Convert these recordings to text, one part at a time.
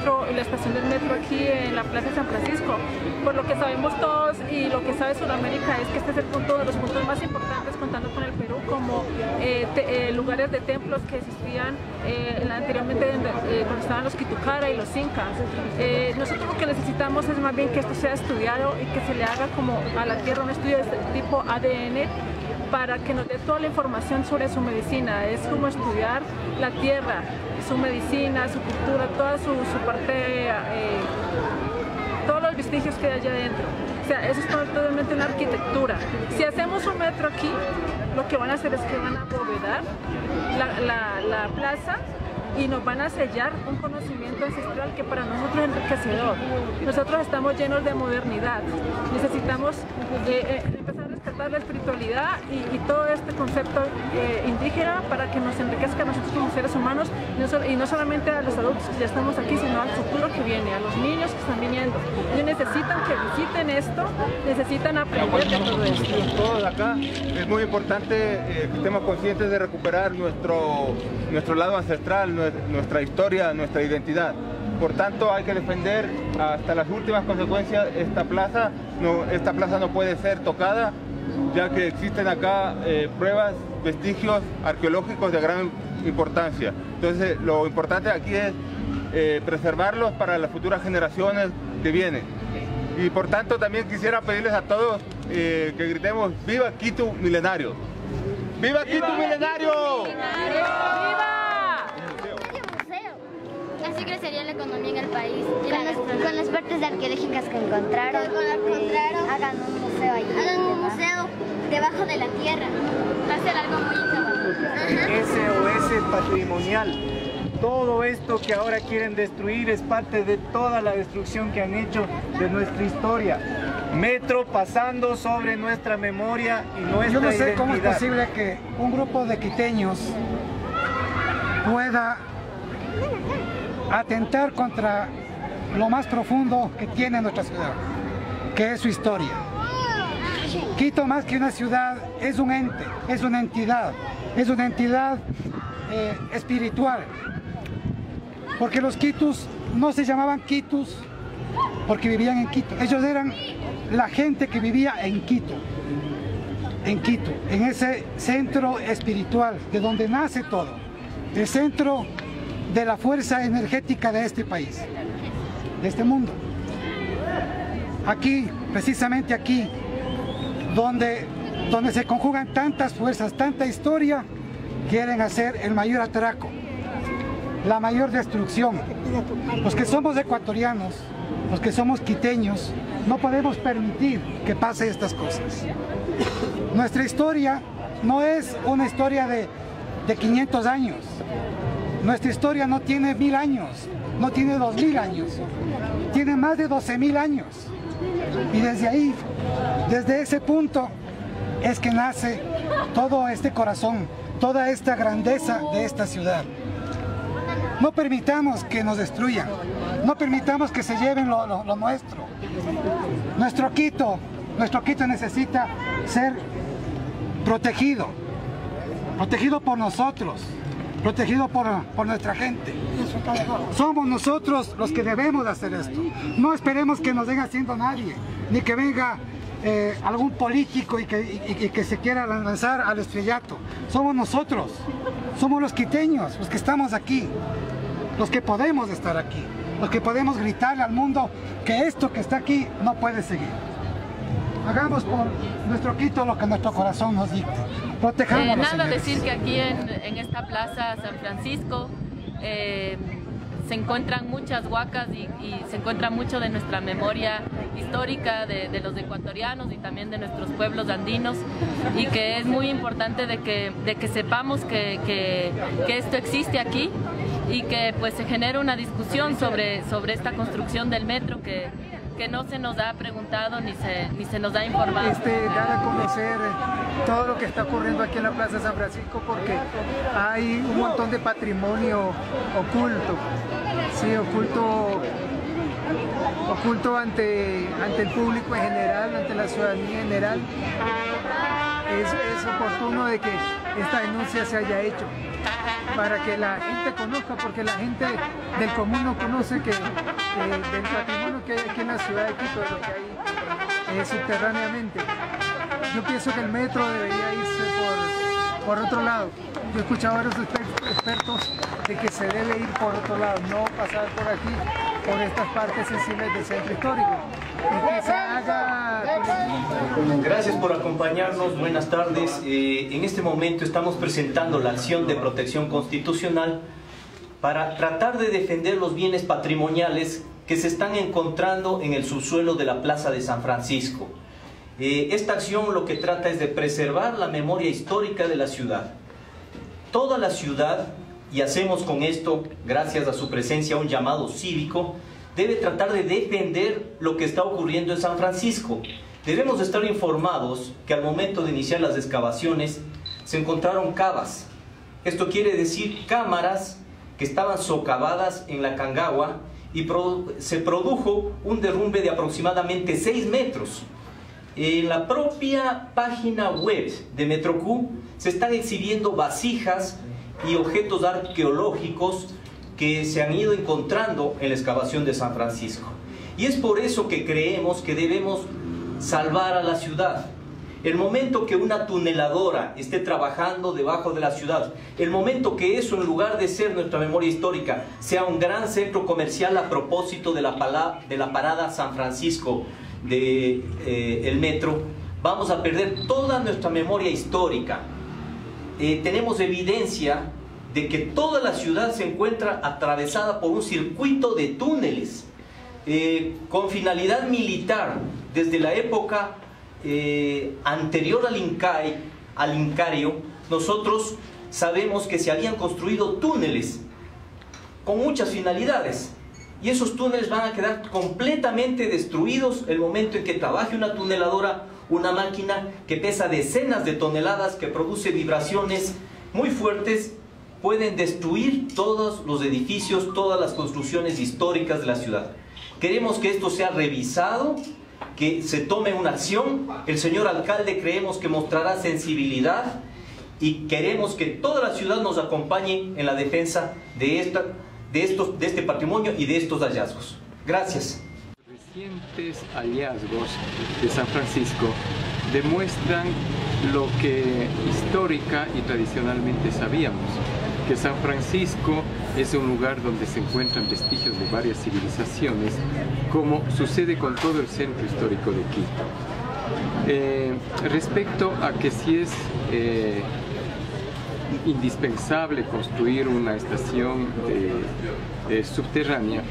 metro y la estación del metro aquí en la Plaza de San Francisco. Por lo que sabemos todos y lo que sabe Sudamérica es que este es el punto de los puntos más importantes contando con el Perú como lugares de templos que existían anteriormente cuando estaban los Quitucara y los incas. Nosotros lo que necesitamos es más bien que esto sea estudiado y que se le haga como a la tierra un estudio de tipo ADN para que nos dé toda la información sobre su medicina. Es como estudiar la tierra, su medicina, su cultura, toda su parte, todos los vestigios que hay allá adentro. O sea, eso es totalmente una arquitectura. Si hacemos un metro aquí, lo que van a hacer es que van a abovedar la plaza y nos van a sellar un conocimiento ancestral que para nosotros es enriquecedor. Nosotros estamos llenos de modernidad. Necesitamos empezar a rescatar la espiritualidad y todo este concepto indígena para que nos enriquezca a nosotros como seres humanos y no solamente a los adultos que ya estamos aquí, sino al futuro que viene, a los niños que están viniendo. Ellos necesitan que visiten esto, necesitan aprender de todo esto. Todos acá es muy importante que estemos conscientes de recuperar nuestro lado ancestral, nuestra historia, nuestra identidad. Por tanto, hay que defender hasta las últimas consecuencias esta plaza no puede ser tocada, ya que existen acá pruebas, vestigios arqueológicos de gran importancia. Entonces, lo importante aquí es preservarlos para las futuras generaciones que vienen. Y por tanto, también quisiera pedirles a todos que gritemos ¡Viva Quito Milenario! ¡Viva Quito Milenario! ¡Viva! Así crecería la economía en el país. Con las partes arqueológicas que encontraron, hagan un museo allí. Hagan un museo debajo de la tierra. Va a ser algo muy innovador. SOS patrimonial. Todo esto que ahora quieren destruir es parte de toda la destrucción que han hecho de nuestra historia. Metro pasando sobre nuestra memoria y nuestra identidad. Yo no sé cómo es posible que un grupo de quiteños pueda atentar contra lo más profundo que tiene nuestra ciudad, que es su historia. Quito, más que una ciudad, es un ente, es una entidad espiritual, porque los quitus no se llamaban quitus porque vivían en Quito, ellos eran la gente que vivía en Quito, en ese centro espiritual de donde nace todo, el centro de la fuerza energética de este país, de este mundo. Aquí, precisamente aquí, donde se conjugan tantas fuerzas, tanta historia, quieren hacer el mayor atraco, la mayor destrucción. Los que somos ecuatorianos, los que somos quiteños, no podemos permitir que pase estas cosas. Nuestra historia no es una historia de 500 años. Nuestra historia no tiene 1000 años, no tiene 2000 años, tiene más de 12.000 años. Y desde ahí, desde ese punto, es que nace todo este corazón, toda esta grandeza de esta ciudad. No permitamos que nos destruyan, no permitamos que se lleven lo nuestro. Nuestro Quito necesita ser protegido por nosotros, protegido por nuestra gente. Somos nosotros los que debemos hacer esto. No esperemos que nos venga haciendo nadie, ni que venga algún político y que se quiera lanzar al estrellato. Somos nosotros, somos los quiteños, los que estamos aquí, los que podemos estar aquí, los que podemos gritarle al mundo que esto que está aquí no puede seguir. Hagamos por nuestro Quito lo que nuestro corazón nos dicte. Protejámonos, nada, señores. decir que aquí en esta plaza San Francisco se encuentran muchas huacas y se encuentra mucho de nuestra memoria histórica de los ecuatorianos y también de nuestros pueblos andinos, y que es muy importante de que sepamos que esto existe aquí y que pues se genere una discusión sobre esta construcción del metro que no se nos ha preguntado ni se nos ha informado. Dar a conocer todo lo que está ocurriendo aquí en la Plaza San Francisco, porque hay un montón de patrimonio oculto, sí, oculto ante el público en general, ante la ciudadanía en general. Es oportuno de que esta denuncia se haya hecho. para que la gente conozca, porque la gente del común no conoce que del patrimonio que hay aquí en la ciudad de Quito, de lo que hay subterráneamente. Yo pienso que el metro debería irse por otro lado. Yo he escuchado a varios expertos de que se debe ir por otro lado, no pasar por aquí, por estas partes sensibles del centro histórico. Y que se haga... Gracias por acompañarnos, buenas tardes. En este momento estamos presentando la acción de protección constitucional para tratar de defender los bienes patrimoniales que se están encontrando en el subsuelo de la Plaza de San Francisco. Esta acción lo que trata es de preservar la memoria histórica de la ciudad. Toda la ciudad, y hacemos con esto, gracias a su presencia, un llamado cívico, debe tratar de defender lo que está ocurriendo en San Francisco. Debemos estar informados que al momento de iniciar las excavaciones se encontraron cavas. Esto quiere decir cámaras que estaban socavadas en la Cangagua y se produjo un derrumbe de aproximadamente 6 metros. En la propia página web de Metrocu se están exhibiendo vasijas y objetos arqueológicos que se han ido encontrando en la excavación de San Francisco. Y es por eso que creemos que debemos salvar a la ciudad. El momento que una tuneladora esté trabajando debajo de la ciudad, el momento que eso, en lugar de ser nuestra memoria histórica, sea un gran centro comercial a propósito de la parada San Francisco del metro, vamos a perder toda nuestra memoria histórica. Tenemos evidencia de que toda la ciudad se encuentra atravesada por un circuito de túneles con finalidad militar desde la época anterior al Incario. Nosotros sabemos que se habían construido túneles con muchas finalidades y esos túneles van a quedar completamente destruidos el momento en que trabaje una tuneladora, una máquina que pesa decenas de toneladas, que produce vibraciones muy fuertes. Pueden destruir todos los edificios, todas las construcciones históricas de la ciudad. Queremos que esto sea revisado, que se tome una acción. El señor alcalde creemos que mostrará sensibilidad y queremos que toda la ciudad nos acompañe en la defensa de este patrimonio y de estos hallazgos. Gracias. Recientes hallazgos de San Francisco demuestran lo que histórica y tradicionalmente sabíamos, que San Francisco es un lugar donde se encuentran vestigios de varias civilizaciones, como sucede con todo el centro histórico de Quito. Respecto a que si es indispensable construir una estación subterránea,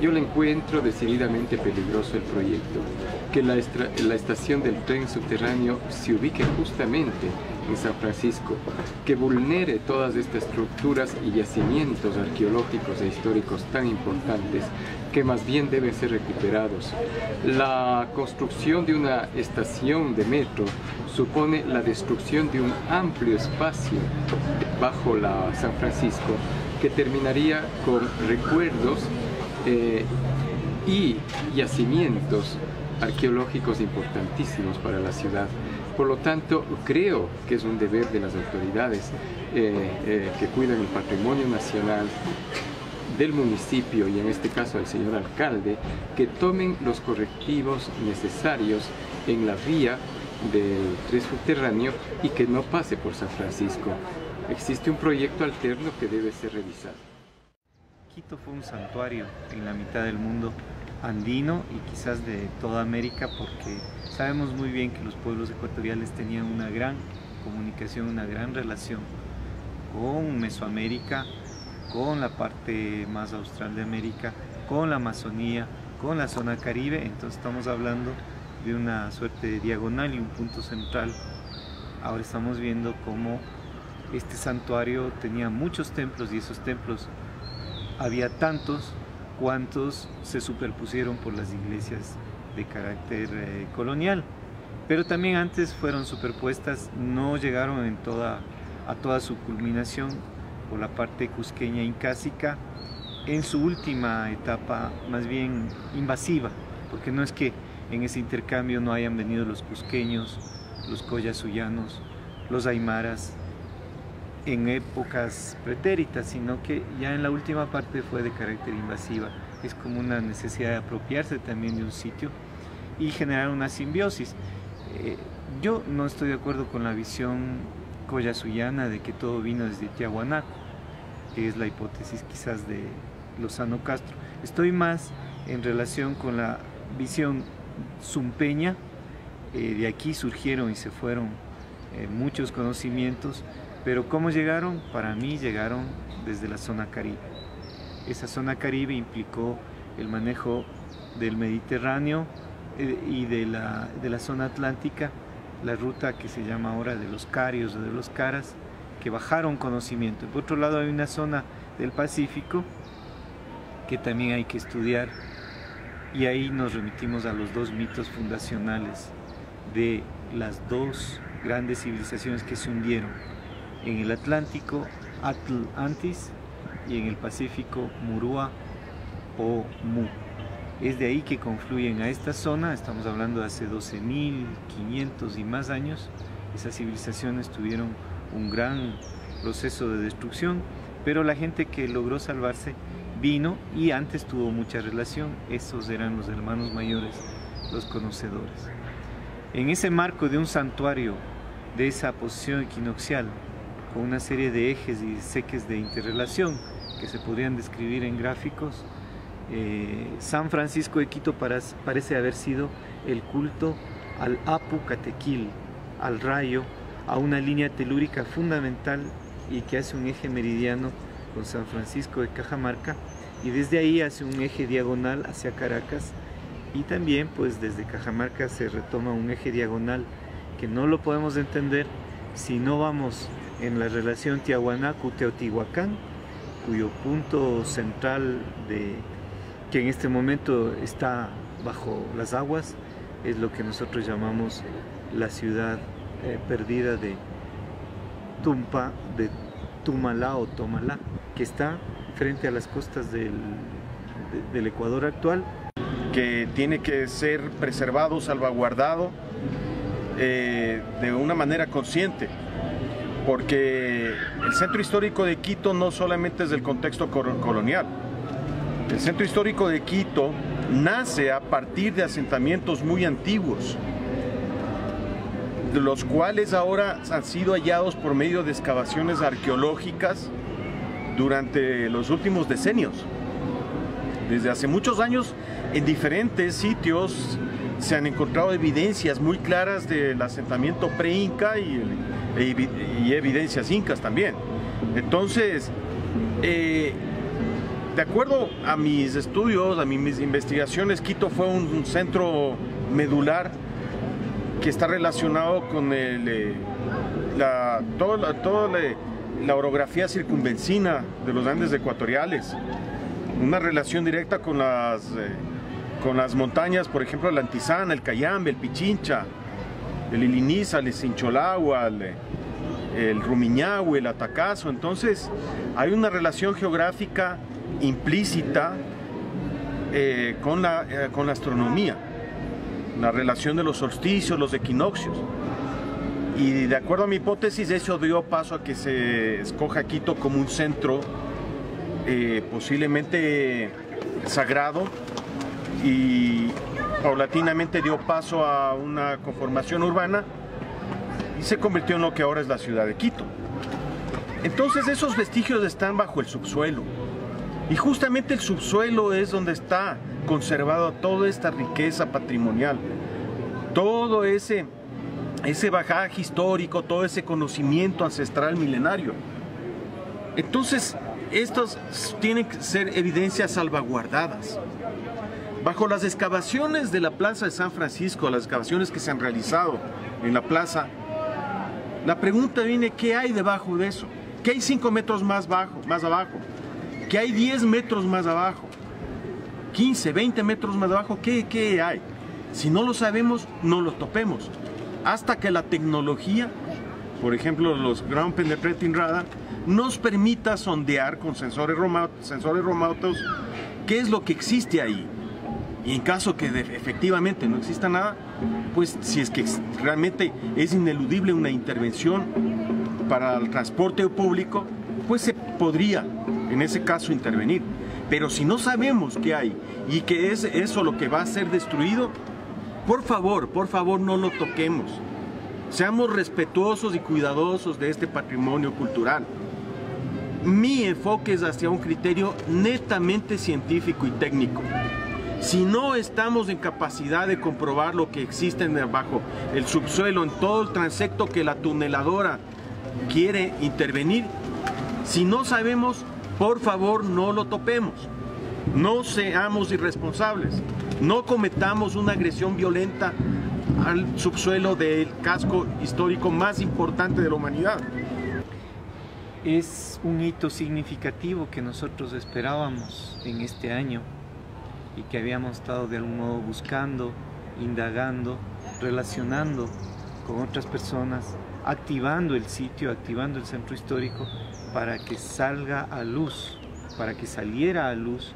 yo le encuentro decididamente peligroso el proyecto, que la estación del tren subterráneo se ubique justamente en San Francisco, que vulnere todas estas estructuras y yacimientos arqueológicos e históricos tan importantes, que más bien deben ser recuperados. La construcción de una estación de metro supone la destrucción de un amplio espacio bajo la San Francisco, que terminaría con recuerdos y yacimientos arqueológicos importantísimos para la ciudad. Por lo tanto, creo que es un deber de las autoridades que cuidan el patrimonio nacional del municipio, y en este caso al señor alcalde, que tomen los correctivos necesarios en la vía del tren subterráneo y que no pase por San Francisco. Existe un proyecto alterno que debe ser revisado. Quito fue un santuario en la mitad del mundo andino y quizás de toda América, porque sabemos muy bien que los pueblos ecuatoriales tenían una gran comunicación, una gran relación con Mesoamérica, con la parte más austral de América, con la Amazonía, con la zona Caribe. Entonces estamos hablando de una suerte de diagonal y un punto central. Ahora estamos viendo cómo este santuario tenía muchos templos, y esos templos había tantos cuantos se superpusieron por las iglesias de carácter colonial, pero también antes fueron superpuestas, no llegaron a toda su culminación por la parte cusqueña incásica en su última etapa más bien invasiva, porque no es que en ese intercambio no hayan venido los cusqueños, los collasuyanos, los aymaras, en épocas pretéritas, sino que ya en la última parte fue de carácter invasiva. Es como una necesidad de apropiarse también de un sitio y generar una simbiosis. Yo no estoy de acuerdo con la visión collasuyana de que todo vino desde Tiahuanaco, que es la hipótesis quizás de Lozano Castro. Estoy más en relación con la visión zumpeña. De aquí surgieron y se fueron muchos conocimientos, pero ¿cómo llegaron? Para mí llegaron desde la zona Caribe. Esa zona Caribe implicó el manejo del Mediterráneo y de la zona atlántica, la ruta que se llama ahora de los Carios o de los Caras, que bajaron conocimiento. Por otro lado hay una zona del Pacífico que también hay que estudiar, y ahí nos remitimos a los dos mitos fundacionales de las dos grandes civilizaciones que se hundieron: en el Atlántico, Atl-Antis, y en el Pacífico, Murúa o Mu. Es de ahí que confluyen a esta zona. Estamos hablando de hace 12.500 y más años. Esas civilizaciones tuvieron un gran proceso de destrucción, pero la gente que logró salvarse vino y antes tuvo mucha relación. Esos eran los hermanos mayores, los conocedores. En ese marco de un santuario de esa posición equinoccial, con una serie de ejes y seques de interrelación que se podrían describir en gráficos, San Francisco de Quito parece haber sido el culto al Apu Catequil, al rayo, a una línea telúrica fundamental y que hace un eje meridiano con San Francisco de Cajamarca, y desde ahí hace un eje diagonal hacia Caracas, y también pues desde Cajamarca se retoma un eje diagonal que no lo podemos entender si no vamos en la relación Tiahuanaco-Teotihuacán, cuyo punto central, que en este momento está bajo las aguas, es lo que nosotros llamamos la ciudad perdida de Tumpa, de Tumalá o Tomalá, que está frente a las costas del Ecuador actual. Que tiene que ser preservado, salvaguardado de una manera consciente, porque el centro histórico de Quito no solamente es del contexto colonial. El centro histórico de Quito nace a partir de asentamientos muy antiguos, de los cuales ahora han sido hallados por medio de excavaciones arqueológicas durante los últimos decenios. Desde hace muchos años, en diferentes sitios se han encontrado evidencias muy claras del asentamiento pre-inca y evidencias incas también. Entonces, de acuerdo a mis estudios, a mis investigaciones, Quito fue un centro medular que está relacionado con toda la orografía circunvencina de los Andes ecuatoriales. Una relación directa con las montañas, por ejemplo, el Antizana, el Cayambe, el Pichincha, el Iliniza, el Sincholagua, el Rumiñahui, el Atacazo. Entonces, hay una relación geográfica implícita con la astronomía, la relación de los solsticios, los equinoccios. Y de acuerdo a mi hipótesis, eso dio paso a que se escoja Quito como un centro posiblemente sagrado, y paulatinamente dio paso a una conformación urbana y se convirtió en lo que ahora es la ciudad de Quito. Entonces esos vestigios están bajo el subsuelo, y justamente el subsuelo es donde está conservada toda esta riqueza patrimonial, todo ese bagaje histórico, todo ese conocimiento ancestral milenario. Entonces estos tienen que ser evidencias salvaguardadas. Bajo las excavaciones de la Plaza de San Francisco, las excavaciones que se han realizado en la plaza, la pregunta viene: ¿qué hay debajo de eso? ¿Qué hay 5 metros más abajo? ¿Qué hay 10 metros más abajo? 15, 20 metros más abajo, ¿qué hay? Si no lo sabemos, no lo topemos. Hasta que la tecnología, por ejemplo los Ground Penetrating Radar, nos permita sondear con sensores remotos qué es lo que existe ahí. Y en caso que efectivamente no exista nada, pues si es que realmente es ineludible una intervención para el transporte público, pues se podría en ese caso intervenir. Pero si no sabemos qué hay y que es eso lo que va a ser destruido, por favor no lo toquemos. Seamos respetuosos y cuidadosos de este patrimonio cultural. Mi enfoque es hacia un criterio netamente científico y técnico. Si no estamos en capacidad de comprobar lo que existe bajo el subsuelo, en todo el transecto que la tuneladora quiere intervenir, si no sabemos, por favor no lo topemos. No seamos irresponsables. No cometamos una agresión violenta al subsuelo del casco histórico más importante de la humanidad. Es un hito significativo que nosotros esperábamos en este año y que habíamos estado de algún modo buscando, indagando, relacionando con otras personas, activando el sitio, activando el centro histórico para que salga a luz, para que saliera a luz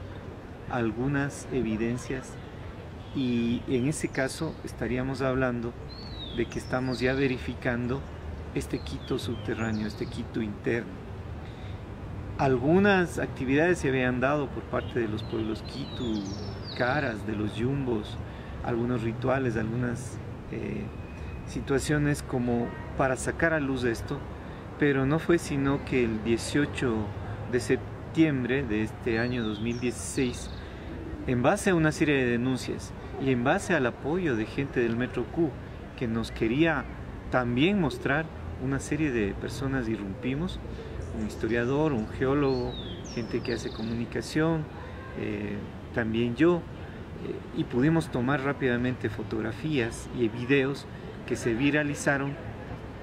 algunas evidencias, y en ese caso estaríamos hablando de que estamos ya verificando este Quito subterráneo, este Quito interno. Algunas actividades se habían dado por parte de los pueblos Quito, Caras, de los Yumbos, algunos rituales, algunas situaciones como para sacar a luz esto, pero no fue sino que el 18 de septiembre de este año 2016, en base a una serie de denuncias y en base al apoyo de gente del Metro Q que nos quería también mostrar, una serie de personas irrumpimos, un historiador, un geólogo, gente que hace comunicación, también yo, y pudimos tomar rápidamente fotografías y videos que se viralizaron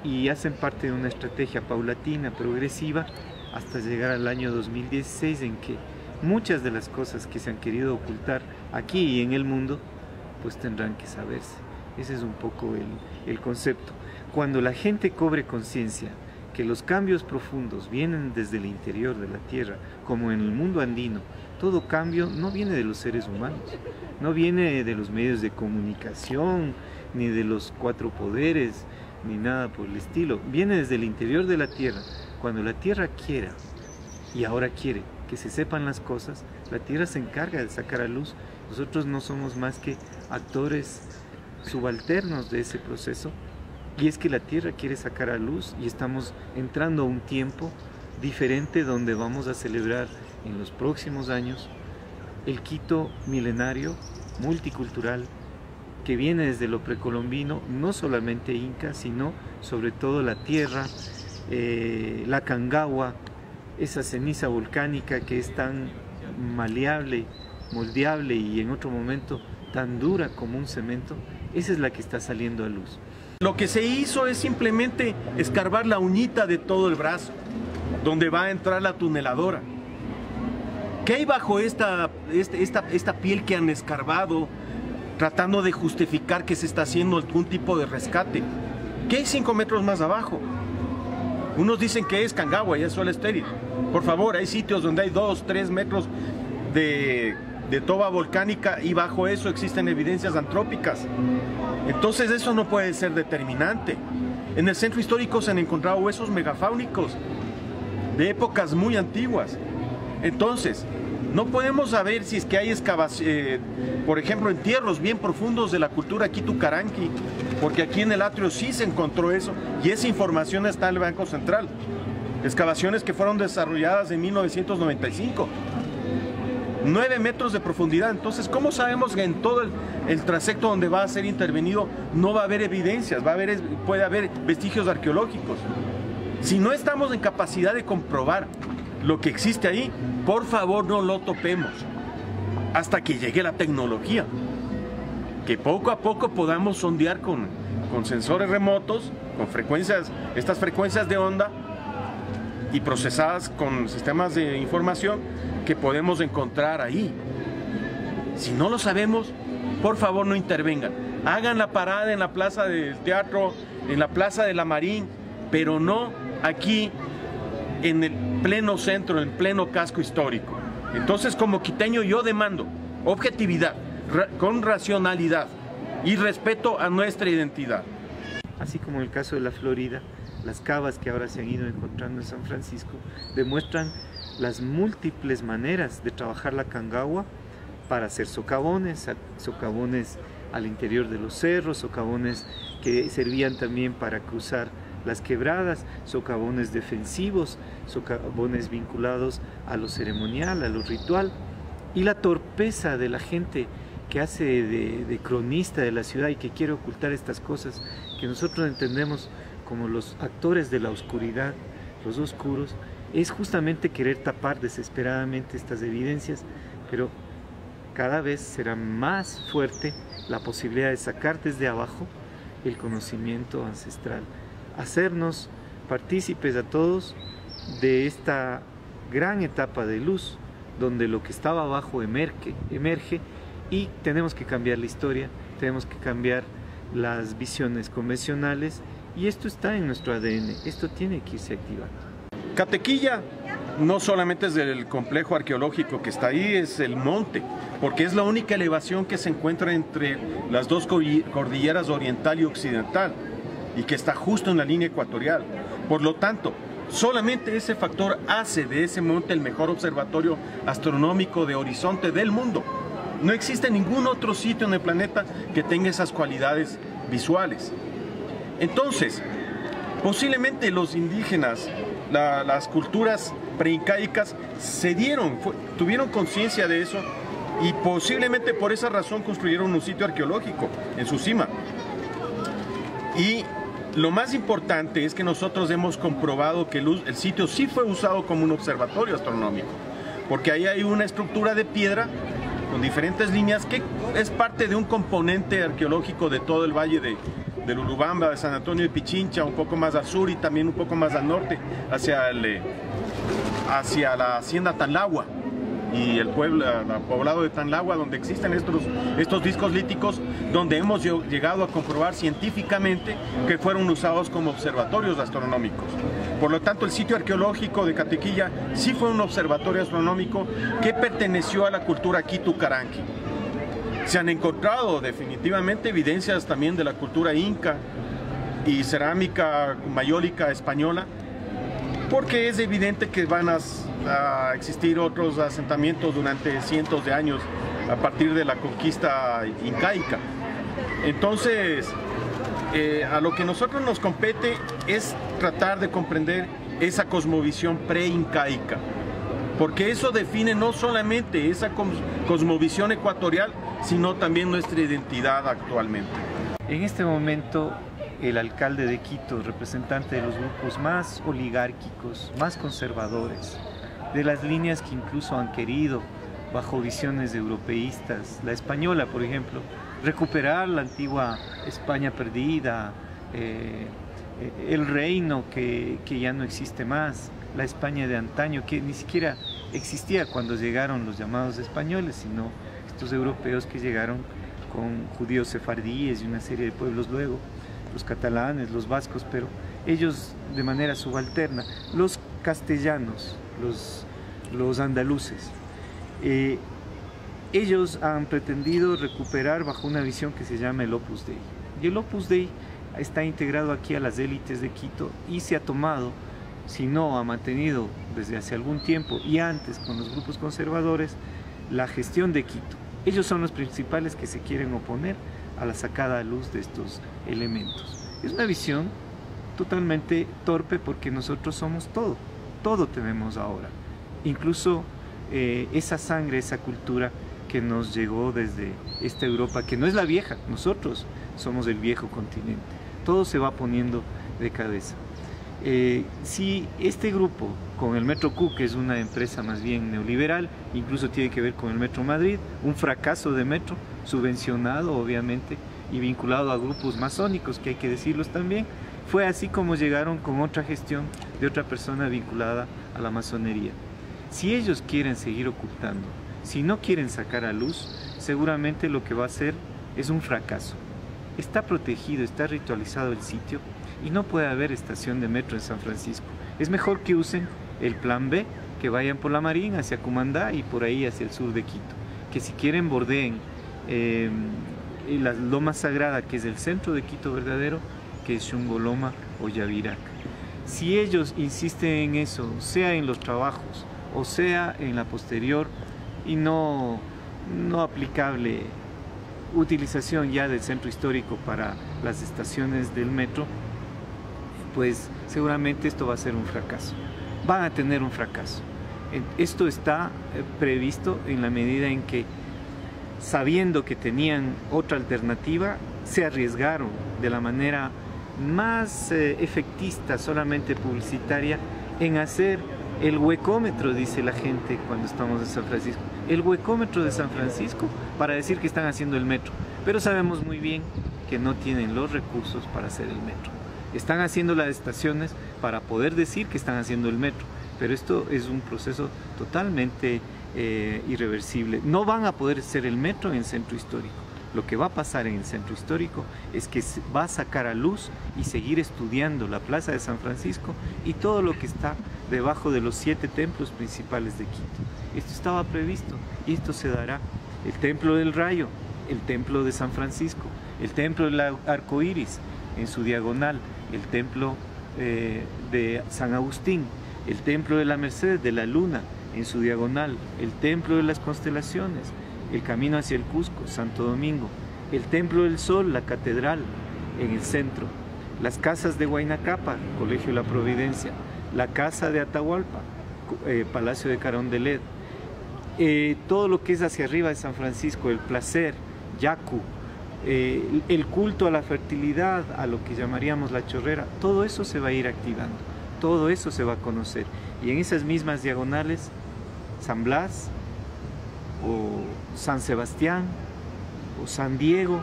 y hacen parte de una estrategia paulatina, progresiva, hasta llegar al año 2016, en que muchas de las cosas que se han querido ocultar aquí y en el mundo, pues tendrán que saberse. Ese es un poco el concepto. Cuando la gente cobre conciencia que los cambios profundos vienen desde el interior de la tierra, como en el mundo andino, todo cambio no viene de los seres humanos, no viene de los medios de comunicación, ni de los cuatro poderes, ni nada por el estilo, viene desde el interior de la tierra. Cuando la tierra quiera, y ahora quiere, que se sepan las cosas, la tierra se encarga de sacar a luz. Nosotros no somos más que actores subalternos de ese proceso, y es que la tierra quiere sacar a luz y estamos entrando a un tiempo diferente donde vamos a celebrar en los próximos años el Quito milenario, multicultural, que viene desde lo precolombino, no solamente inca, sino sobre todo la tierra, la Cangagua, esa ceniza volcánica que es tan maleable, moldeable y en otro momento tan dura como un cemento, esa es la que está saliendo a luz. Lo que se hizo es simplemente escarbar la uñita de todo el brazo, donde va a entrar la tuneladora. ¿Qué hay bajo esta piel que han escarbado, tratando de justificar que se está haciendo algún tipo de rescate? ¿Qué hay 5 metros más abajo? Unos dicen que es Cangagua y es suelo estéril. Por favor, hay sitios donde hay 2, 3 metros de toba volcánica y bajo eso existen evidencias antrópicas. Entonces eso no puede ser determinante. En el centro histórico se han encontrado huesos megafáunicos de épocas muy antiguas. Entonces, no podemos saber si es que hay excavación, por ejemplo, entierros bien profundos de la cultura Quito-Caranqui, porque aquí en el atrio sí se encontró eso, y esa información está en el Banco Central. Excavaciones que fueron desarrolladas en 1995. 9 metros de profundidad. Entonces, ¿cómo sabemos que en todo el trayecto donde va a ser intervenido no va a haber evidencias, puede haber vestigios arqueológicos? Si no estamos en capacidad de comprobar lo que existe ahí, por favor no lo topemos hasta que llegue la tecnología, que poco a poco podamos sondear con sensores remotos, con frecuencias, estas frecuencias de onda, y procesadas con sistemas de información que podemos encontrar ahí. Si no lo sabemos, por favor no intervengan. Hagan la parada en la plaza del teatro, en la plaza de la Marín, pero no aquí en el pleno centro, en pleno casco histórico. Entonces, como quiteño, yo demando objetividad, con racionalidad y respeto a nuestra identidad. Así como en el caso de la Florida, las cavas que ahora se han ido encontrando en San Francisco, demuestran las múltiples maneras de trabajar la cangagua para hacer socavones al interior de los cerros, socavones que servían también para cruzar las quebradas, socavones defensivos, socavones vinculados a lo ceremonial, a lo ritual, y la torpeza de la gente que hace de cronista de la ciudad y que quiere ocultar estas cosas que nosotros entendemos como los actores de la oscuridad, los oscuros, es justamente querer tapar desesperadamente estas evidencias, pero cada vez será más fuerte la posibilidad de sacar desde abajo el conocimiento ancestral, hacernos partícipes a todos de esta gran etapa de luz, donde lo que estaba abajo emerge y tenemos que cambiar la historia, tenemos que cambiar las visiones convencionales y esto está en nuestro ADN, esto tiene que irse activando. Catequilla no solamente es el complejo arqueológico que está ahí, es el monte, porque es la única elevación que se encuentra entre las dos cordilleras oriental y occidental y que está justo en la línea ecuatorial. Por lo tanto, solamente ese factor hace de ese monte el mejor observatorio astronómico de horizonte del mundo. No existe ningún otro sitio en el planeta que tenga esas cualidades visuales. Entonces, posiblemente los indígenas, las culturas preincaicas tuvieron conciencia de eso y posiblemente por esa razón construyeron un sitio arqueológico en su cima. Y lo más importante es que nosotros hemos comprobado que el sitio sí fue usado como un observatorio astronómico, porque ahí hay una estructura de piedra con diferentes líneas que es parte de un componente arqueológico de todo el valle del Urubamba, de San Antonio de Pichincha, un poco más al sur y también un poco más al norte, hacia la hacienda Tanlagua y el poblado de Tanlagua, donde existen estos discos líticos, donde hemos llegado a comprobar científicamente que fueron usados como observatorios astronómicos. Por lo tanto, el sitio arqueológico de Catequilla sí fue un observatorio astronómico que perteneció a la cultura Quitu-Caranqui. Se han encontrado definitivamente evidencias también de la cultura inca y cerámica mayólica española, porque es evidente que van a existir otros asentamientos durante cientos de años a partir de la conquista incaica. Entonces, a lo que a nosotros nos compete es tratar de comprender esa cosmovisión pre-incaica, porque eso define no solamente esa cosmovisión ecuatorial, sino también nuestra identidad actualmente. En este momento, el alcalde de Quito, representante de los grupos más oligárquicos, más conservadores, de las líneas que incluso han querido, bajo visiones europeístas, la española, por ejemplo, recuperar la antigua España perdida, el reino que ya no existe más, la España de antaño, que ni siquiera existía cuando llegaron los llamados españoles, sino estos europeos que llegaron con judíos sefardíes y una serie de pueblos luego, los catalanes, los vascos, pero ellos de manera subalterna, los castellanos, los andaluces. Ellos han pretendido recuperar bajo una visión que se llama el Opus Dei. Y el Opus Dei está integrado aquí a las élites de Quito y se ha tomado, si no ha mantenido desde hace algún tiempo y antes con los grupos conservadores, la gestión de Quito. Ellos son los principales que se quieren oponer a la sacada a luz de estos elementos. Es una visión totalmente torpe porque nosotros somos todo tenemos ahora. Incluso esa sangre, esa cultura que nos llegó desde esta Europa, que no es la vieja, nosotros somos el viejo continente. Todo se va poniendo de cabeza. Si este grupo, con el Metro Q, que es una empresa más bien neoliberal, incluso tiene que ver con el Metro Madrid, un fracaso de metro, subvencionado obviamente y vinculado a grupos masónicos, que hay que decirlos también, fue así como llegaron con otra gestión de otra persona vinculada a la masonería. Si ellos quieren seguir ocultando, si no quieren sacar a luz, seguramente lo que va a hacer es un fracaso. Está protegido, está ritualizado el sitio y no puede haber estación de metro en San Francisco. Es mejor que usen el plan B, que vayan por la Marín hacia Cumandá y por ahí hacia el sur de Quito. Que si quieren bordeen la loma sagrada, que es el centro de Quito verdadero, que es Chungoloma o Yavirac. Si ellos insisten en eso, sea en los trabajos o sea en la posterior y no aplicable utilización ya del centro histórico para las estaciones del metro, pues seguramente esto va a ser un fracaso. Van a tener un fracaso. Esto está previsto en la medida en que, sabiendo que tenían otra alternativa, se arriesgaron de la manera más efectista, solamente publicitaria, en hacer el huecómetro, dice la gente cuando estamos en San Francisco, el huecómetro de San Francisco para decir que están haciendo el metro, pero sabemos muy bien que no tienen los recursos para hacer el metro. Están haciendo las estaciones para poder decir que están haciendo el metro, pero esto es un proceso totalmente irreversible. No van a poder hacer el metro en el centro histórico. Lo que va a pasar en el centro histórico es que va a sacar a luz y seguir estudiando la Plaza de San Francisco y todo lo que está debajo de los 7 templos principales de Quito. Esto estaba previsto y esto se dará. El Templo del Rayo, el Templo de San Francisco, el Templo del Arco Iris en su diagonal, el Templo de San Agustín, el Templo de la Merced, de la Luna en su diagonal, el Templo de las Constelaciones, el Camino hacia el Cusco, Santo Domingo, el Templo del Sol, la Catedral en el centro, las casas de Huayna Cápac, Colegio de la Providencia, la Casa de Atahualpa, Palacio de Carondelet, todo lo que es hacia arriba de San Francisco, el Placer, Yacu, el culto a la fertilidad, a lo que llamaríamos la chorrera, todo eso se va a ir activando, todo eso se va a conocer. Y en esas mismas diagonales, San Blas, o San Sebastián, o San Diego,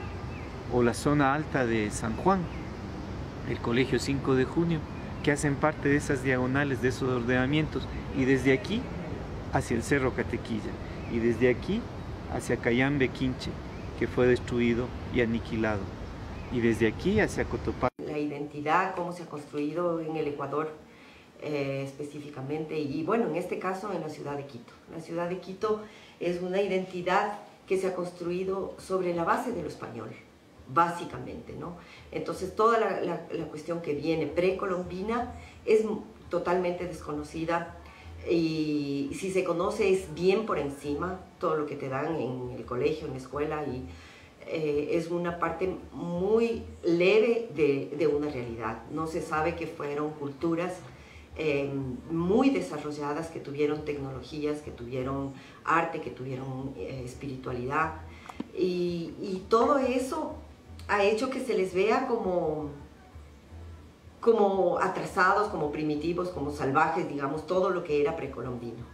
o la zona alta de San Juan, el Colegio 5 de Junio, que hacen parte de esas diagonales, de esos ordenamientos, y desde aquí hacia el Cerro Catequilla, y desde aquí hacia Cayambe Quinche, que fue destruido y aniquilado, y desde aquí hacia Cotopaxi. La identidad, cómo se ha construido en el Ecuador específicamente, y bueno, en este caso en la ciudad de Quito. La ciudad de Quito es una identidad que se ha construido sobre la base de lo español, básicamente, ¿no? Entonces toda la cuestión que viene precolombina es totalmente desconocida, y si se conoce es bien por encima, todo lo que te dan en el colegio, en la escuela, y es una parte muy leve de una realidad. No se sabe que fueron culturas muy desarrolladas, que tuvieron tecnologías, que tuvieron arte, que tuvieron espiritualidad, y todo eso ha hecho que se les vea como atrasados, como primitivos, como salvajes, digamos, todo lo que era precolombino.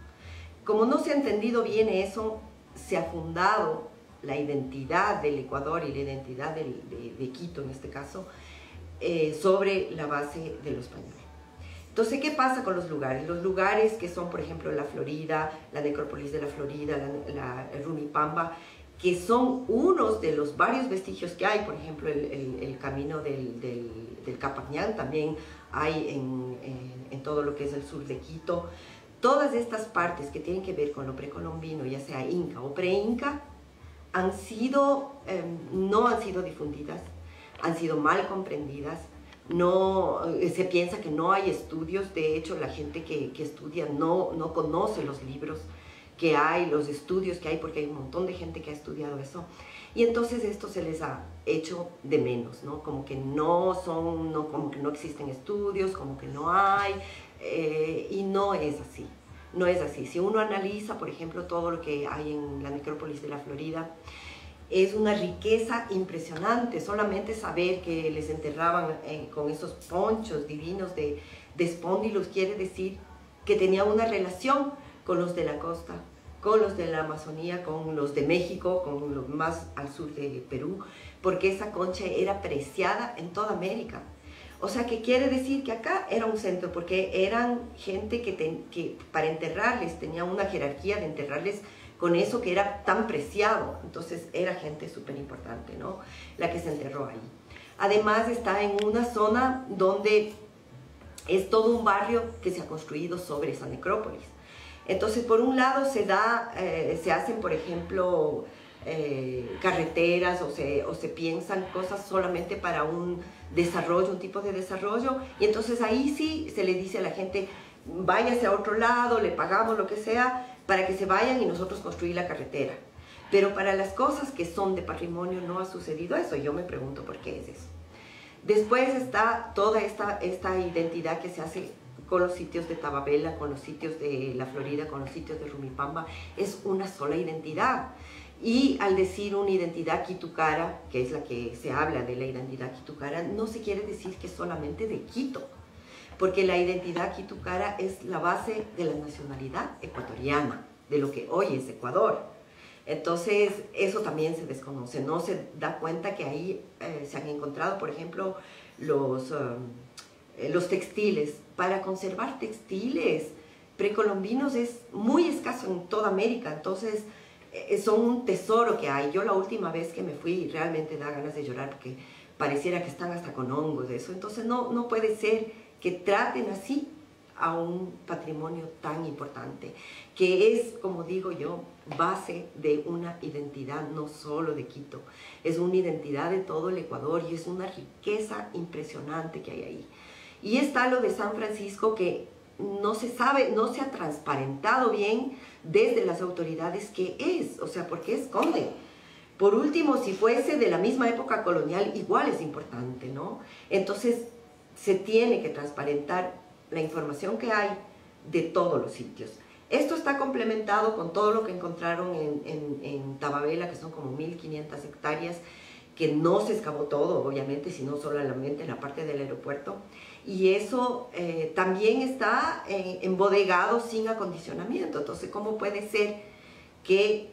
Como no se ha entendido bien eso, se ha fundado la identidad del Ecuador y la identidad de Quito en este caso sobre la base de lo español. Entonces, ¿qué pasa con los lugares? Los lugares que son, por ejemplo, la Florida, la necrópolis de la Florida, el Rumipamba, que son unos de los varios vestigios que hay, por ejemplo, el camino del Capañán, también hay en todo lo que es el sur de Quito. Todas estas partes que tienen que ver con lo precolombino, ya sea inca o pre-inca, no han sido difundidas, han sido mal comprendidas. No, se piensa que no hay estudios. De hecho, la gente que estudia no conoce los libros que hay, los estudios que hay, porque hay un montón de gente que ha estudiado eso, y entonces esto se les ha hecho de menos, ¿no? Como que como que no existen estudios, como que no hay, y no es así, no es así. Si uno analiza, por ejemplo, todo lo que hay en la necrópolis de la Florida, es una riqueza impresionante. Solamente saber que les enterraban con esos ponchos divinos de espóndilos quiere decir que tenía una relación con los de la costa, con los de la Amazonía, con los de México, con los más al sur de Perú, porque esa concha era preciada en toda América. O sea, que quiere decir que acá era un centro, porque eran gente que para enterrarles tenía una jerarquía de enterrarles con eso que era tan preciado. Entonces era gente súper importante, ¿no?, la que se enterró ahí. Además está en una zona donde es todo un barrio que se ha construido sobre esa necrópolis. Entonces, por un lado se hacen, por ejemplo, carreteras o se piensan cosas solamente para un desarrollo, un tipo de desarrollo, y entonces ahí sí se le dice a la gente, váyase a otro lado, le pagamos lo que sea para que se vayan y nosotros construir la carretera. Pero para las cosas que son de patrimonio no ha sucedido eso. Yo me pregunto por qué es eso. Después está toda esta identidad que se hace con los sitios de Tababela, con los sitios de La Florida, con los sitios de Rumipamba. Es una sola identidad. Y al decir una identidad quitucara, que es la que se habla de la identidad quitucara, no se quiere decir que solamente de Quito, porque la identidad quitucara es la base de la nacionalidad ecuatoriana, de lo que hoy es Ecuador. Entonces, eso también se desconoce, no se da cuenta que ahí se han encontrado, por ejemplo, los textiles. Para conservar textiles precolombinos es muy escaso en toda América, entonces son un tesoro que hay. Yo la última vez que me fui realmente da ganas de llorar porque pareciera que están hasta con hongos de eso. Entonces no puede ser que traten así a un patrimonio tan importante, que es, como digo yo, base de una identidad no solo de Quito, es una identidad de todo el Ecuador y es una riqueza impresionante que hay ahí. Y está lo de San Francisco que no se sabe, no se ha transparentado bien desde las autoridades qué es, o sea, ¿por qué esconde? Por último, si fuese de la misma época colonial, igual es importante, ¿no? Entonces, se tiene que transparentar la información que hay de todos los sitios. Esto está complementado con todo lo que encontraron en Tababela, que son como 1500 hectáreas, que no se excavó todo, obviamente, sino solamente la parte del aeropuerto. Y eso también está embodegado sin acondicionamiento. Entonces, ¿cómo puede ser que,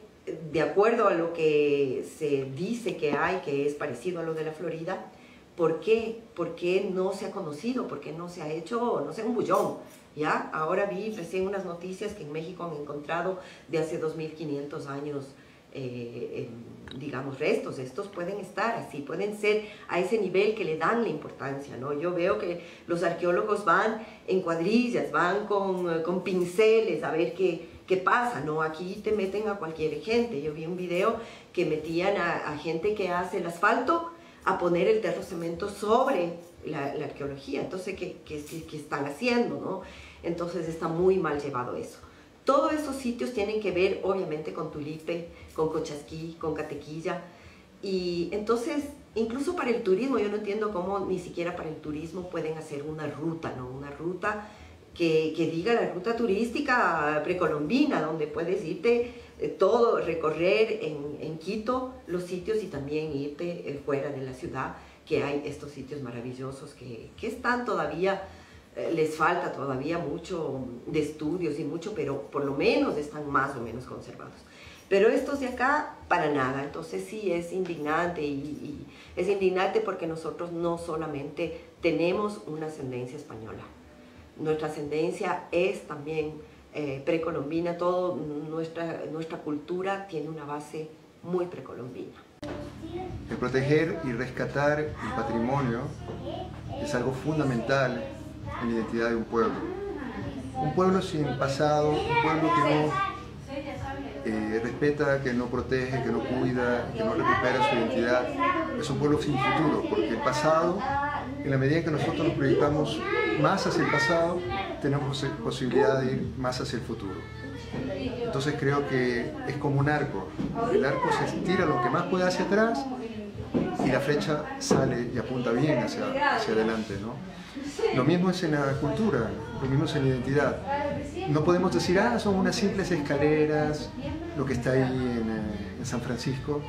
de acuerdo a lo que se dice que hay, que es parecido a lo de la Florida, ¿por qué? ¿Por qué no se ha conocido? ¿Por qué no se ha hecho, no sé, un bullón? ¿Ya? Ahora vi recién unas noticias que en México han encontrado de hace 2500 años, digamos, restos. Estos pueden estar así, pueden ser a ese nivel que le dan la importancia, ¿no? Yo veo que los arqueólogos van en cuadrillas, van con pinceles a ver qué pasa, ¿no? Aquí te meten a cualquier gente. Yo vi un video que metían a gente que hace el asfalto a poner el terrocemento sobre la arqueología. Entonces, ¿qué están haciendo, no? Entonces está muy mal llevado eso. Todos esos sitios tienen que ver, obviamente, con Tulipe, con Cochasquí, con Catequilla. Y entonces, incluso para el turismo, yo no entiendo cómo ni siquiera para el turismo pueden hacer una ruta, ¿no? Una ruta que diga la ruta turística precolombina, donde puedes irte todo, recorrer en Quito los sitios y también irte fuera de la ciudad, que hay estos sitios maravillosos que están todavía, les falta todavía mucho de estudios y mucho, pero por lo menos están más o menos conservados. Pero estos de acá, para nada. Entonces sí es indignante y es indignante porque nosotros no solamente tenemos una ascendencia española, nuestra ascendencia es también precolombina, toda nuestra cultura tiene una base muy precolombina. El proteger y rescatar el patrimonio es algo fundamental en la identidad de un pueblo. Un pueblo sin pasado, un pueblo que no respeta, que no protege, que no cuida, que no recupera su identidad, es un pueblo sin futuro, porque el pasado, en la medida que nosotros nos proyectamos más hacia el pasado, tenemos posibilidad de ir más hacia el futuro. Entonces creo que es como un arco. El arco se estira lo que más puede hacia atrás y la flecha sale y apunta bien hacia adelante, ¿no? Lo mismo es en la cultura, lo mismo es en la identidad. No podemos decir, son unas simples escaleras, lo que está ahí en San Francisco.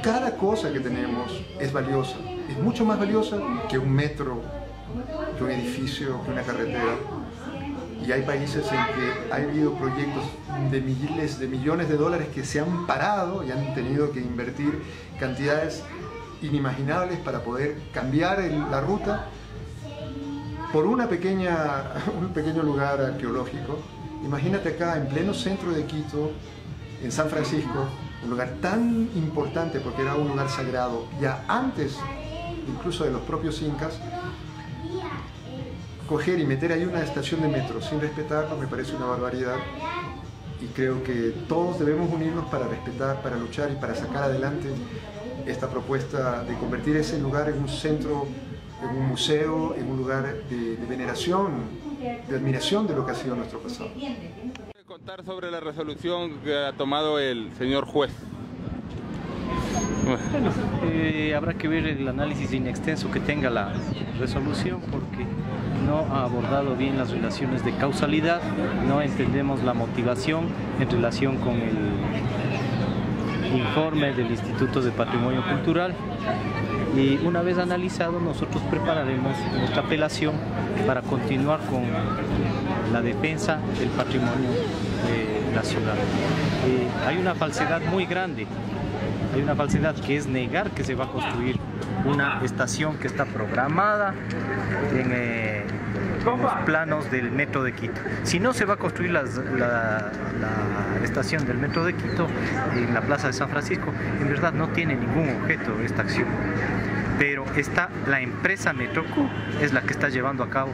Cada cosa que tenemos es valiosa, es mucho más valiosa que un metro, que un edificio, que una carretera. Y hay países en que ha habido proyectos de miles de millones de dólares que se han parado y han tenido que invertir cantidades inimaginables para poder cambiar la ruta por un pequeño lugar arqueológico. Imagínate acá, en pleno centro de Quito, en San Francisco, un lugar tan importante porque era un lugar sagrado, ya antes incluso de los propios incas, coger y meter ahí una estación de metro sin respetarlo me parece una barbaridad. y creo que todos debemos unirnos para respetar, para luchar y para sacar adelante esta propuesta de convertir ese lugar en un centro, en un museo, en un lugar de veneración, de admiración de lo que ha sido nuestro pasado. Contar sobre la resolución que ha tomado el señor juez. Bueno, habrá que ver el análisis in extenso que tenga la resolución, porque no ha abordado bien las relaciones de causalidad, no entendemos la motivación en relación con el informe del Instituto de Patrimonio Cultural, y una vez analizado nosotros prepararemos nuestra apelación para continuar con la defensa del patrimonio de la ciudad. Hay una falsedad muy grande. Hay una falsedad que es negar que se va a construir una estación que está programada en los planos del Metro de Quito. Si no se va a construir la estación del Metro de Quito en la Plaza de San Francisco, en verdad no tiene ningún objeto esta acción. Pero está la empresa Metroco, es la que está llevando a cabo,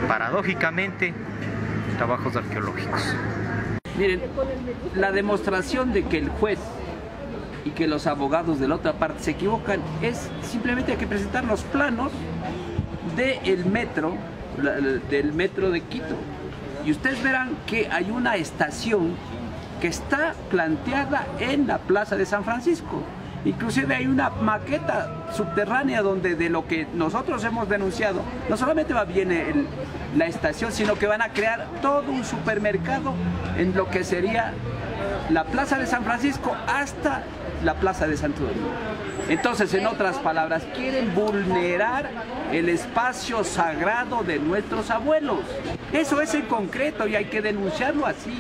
paradójicamente, trabajos arqueológicos. Miren, la demostración de que el juez y que los abogados de la otra parte se equivocan es simplemente hay que presentar los planos del metro de Quito, y ustedes verán que hay una estación que está planteada en la Plaza de San Francisco. Inclusive hay una maqueta subterránea donde de lo que nosotros hemos denunciado, no solamente va bien la estación, sino que van a crear todo un supermercado en lo que sería la Plaza de San Francisco hasta la Plaza de Santo Domingo. Entonces, en otras palabras, quieren vulnerar el espacio sagrado de nuestros abuelos. Eso es en concreto y hay que denunciarlo así.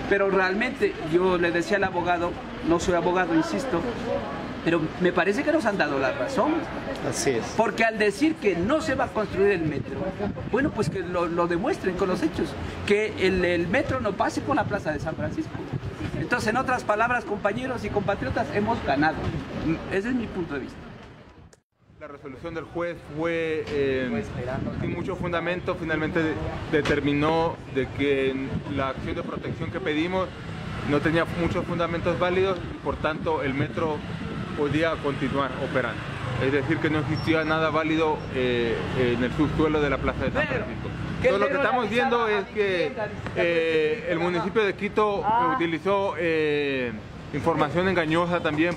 Pero realmente, yo le decía al abogado, no soy abogado, insisto, pero me parece que nos han dado la razón. Así es. Porque al decir que no se va a construir el metro, bueno, pues que lo demuestren con los hechos, que el metro no pase por la Plaza de San Francisco. Entonces, en otras palabras, compañeros y compatriotas, hemos ganado. Ese es mi punto de vista. La resolución del juez fue sin mucho fundamento. Finalmente determinó de que la acción de protección que pedimos no tenía muchos fundamentos válidos y por tanto el metro podía continuar operando. Es decir, que no existía nada válido en el subsuelo de la Plaza de San Francisco. Entonces, lo que estamos viendo es que el municipio de Quito utilizó información engañosa también,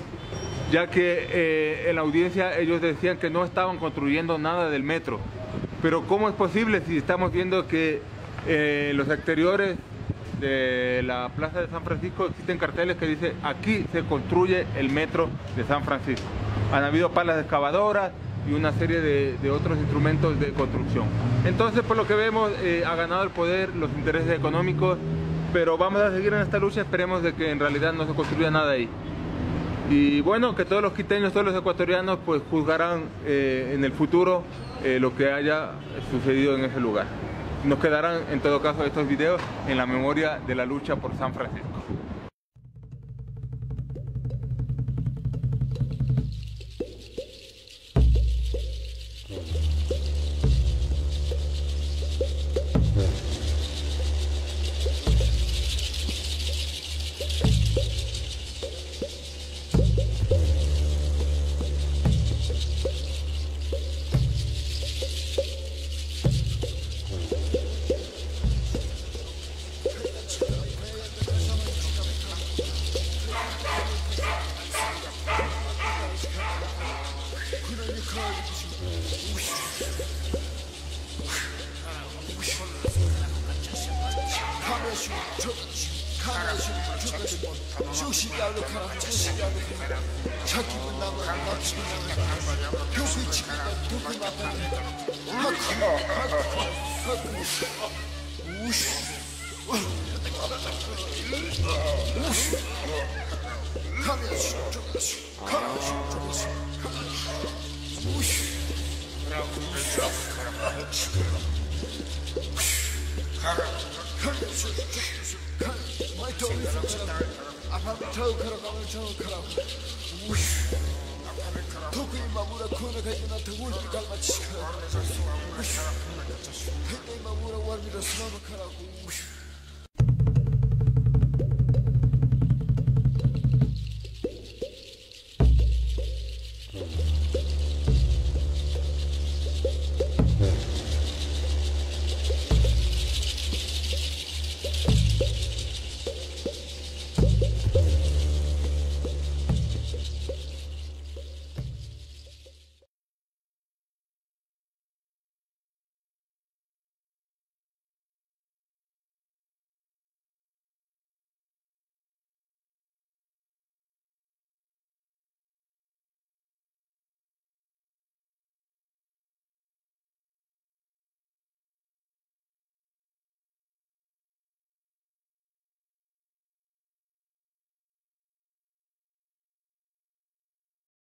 ya que en la audiencia ellos decían que no estaban construyendo nada del metro. Pero ¿cómo es posible si estamos viendo que los exteriores de la Plaza de San Francisco existen carteles que dicen aquí se construye el metro de San Francisco? Han habido palas excavadoras y una serie de otros instrumentos de construcción. Entonces, por lo que vemos, ha ganado el poder, los intereses económicos, pero vamos a seguir en esta lucha, esperemos de que en realidad no se construya nada ahí. Y bueno, que todos los quiteños, todos los ecuatorianos, pues juzgarán en el futuro lo que haya sucedido en ese lugar. Nos quedarán, en todo caso, estos videos en la memoria de la lucha por San Francisco. Hey,